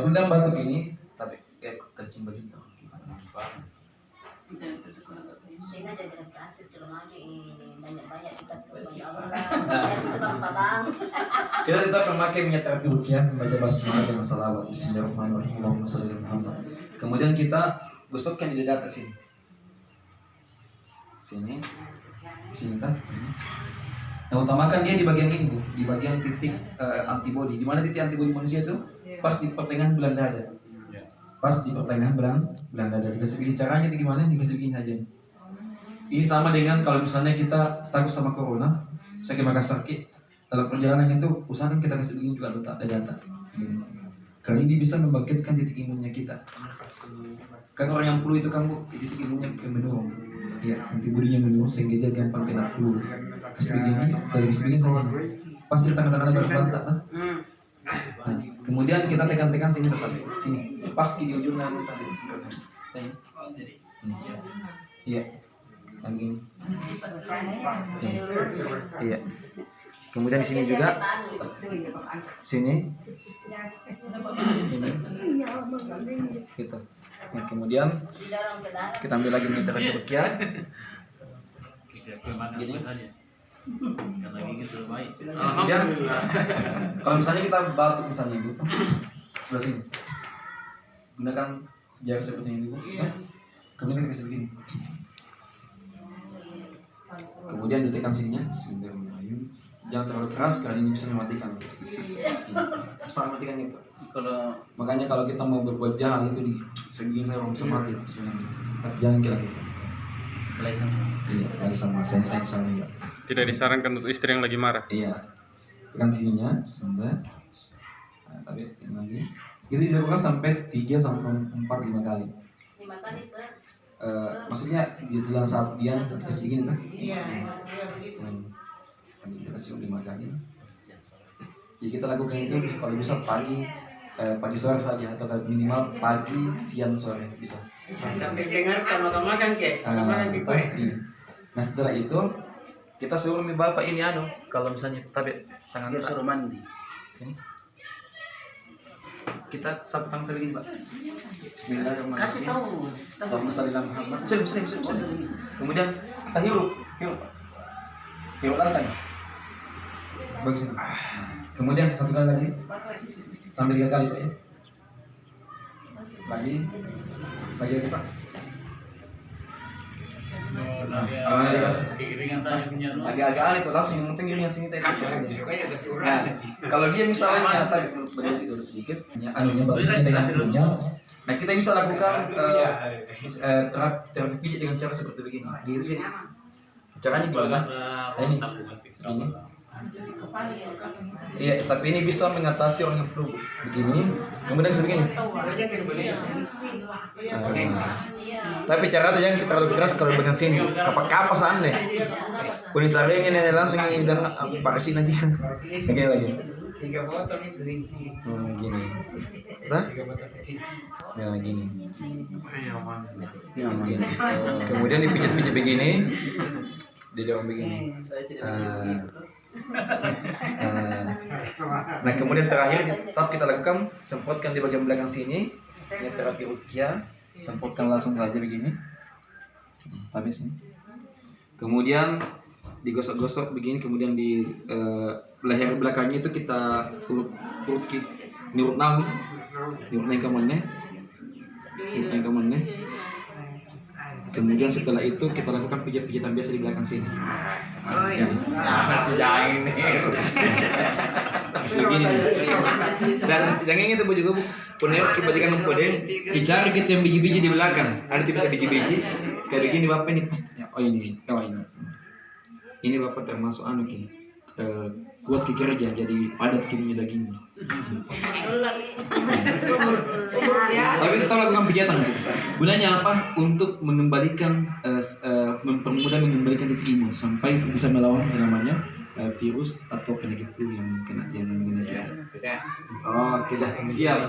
Undang batuk ini, tapi kencing baju tuh gimana? Sehingga jadi adaptasi selama ini banyak-banyak kita Allah. Kita tetap memakai minyak terapi ruqyah, membaca basmalah dengan salawat Bismillahirrahmanirrahim. Allahumma shalli ala Muhammad. Kemudian kita gosokkan di dada atas sini. Sini tak? Nah, utamakan dia di bagian ini, Bu, di bagian titik antibodi. Di mana titik antibodi manusia itu? Pas di pertengahan bulan dada. Pas di pertengahan bulan dada. Dikasih begini, caranya itu gimana? Dikasih begini saja. Ini sama dengan kalau misalnya kita takut sama corona, sakit maka sakit. Dalam perjalanan itu usahakan kita kasih begini juga data. Karena ini bisa membangkitkan titik imunnya kita. Kan orang yang flu itu kamu titik imunnya menurun. Ya, antibodinya menurun sehingga dia gampang kena flu. Kasih begini saja. Pasti tangan-tangannya berbantah kan? Nah, kemudian kita tekan sini tepat sini. Pas di ujungnya tadi. Iya. Yang ini. Iya. Kemudian di sini juga. Sini. Ini. Gitu. Nah, kemudian kita ambil lagi minyak terapi ruqyah. Gini. Kemudian kalau misalnya kita batuk misalnya ibu, sebelah sini. Gunakan jarak seperti ini ibu. Kemudian kita kasih begini. Kemudian ditekan sininya. Bismillahirrahmanirrahim. Jangan terlalu keras karena ini bisa mematikan. Bisa mematikan itu. Makanya kalau kita mau berbuat jahat itu di segini saya bisa mati sebenarnya. Tapi jangan kira gitu. Lagi sama saya juga. Tidak disarankan untuk istri yang lagi marah. Iya. Tekan sininya sebentar. Nah, tapi sini lagi. Itu dilakukan sampai 3 sampai 4 5 kali. 5 kali, Sir. Maksudnya di dalam saat dia kasih begini kan? Iya, begitu. Kita kasih 5 kali. Jadi kita lakukan itu kalau bisa pagi sore saja atau minimal pagi siang sore bisa. Sampai dengar tama-tama kan kek. Nah setelah itu kita suruh bapak ini kalau misalnya tapi tangan dia suruh mandi. Sini. Kita sapu tangan tadi ini, Pak. Bismillahirrahmanirrahim. Kasih tahu. Allahumma shalli ala Muhammad. Sudah. Kemudian kita hirup, Pak. Hirup lantai. Bagus. Kemudian 1 kali lagi. Sampai 3 kali, Pak ya. Lagi Pak. Agak aneh tuh, langsung yang penting iring yang sini tadi. Nah, kalau dia misalnya tadi berdiri itu sedikit, anunya batuknya dengan punya. Nah, kita bisa lakukan terapi pijat dengan cara seperti begini. Di sini. Caranya gimana? Ini. Iya, tapi ini bisa mengatasi orang yang flu. Begini, kemudian bisa begini. Tapi cara itu jangan terlalu keras kalau bagian sini. Kapas aneh. Kuning saring ini langsung dan parisin aja. Begini lagi. 3 botol itu isi. Gini. Nah? Ya gini. Kemudian dipijat-pijat begini. Didorong begini. Nah kemudian terakhir tetap kita lakukan semprotkan di bagian belakang sini. Ini terapi ruqyah, semprotkan langsung saja begini. Tapi sini. Kemudian digosok-gosok begini, kemudian di leher belakangnya itu kita urut nang kamannya. Kemudian setelah itu kita lakukan pijat-pijatan biasa di belakang sini. Oh iya. Masih jaing nih. Begini nih. Dan yang ini tuh juga Bu. Punya kebajikan mempodeng, dicari gitu yang biji-biji di belakang. Ada tuh bisa biji-biji. Kayak begini Bapak ini pasti. Oh ini. Ini Bapak termasuk kuat kerja jadi padat kirinya daging. Tapi tetap lakukan pijatan. Gunanya apa? Untuk mengembalikan mempermudah mengembalikan titik imun sampai bisa melawan yang namanya virus atau penyakit flu yang mengenai kita. Oke dah, siap.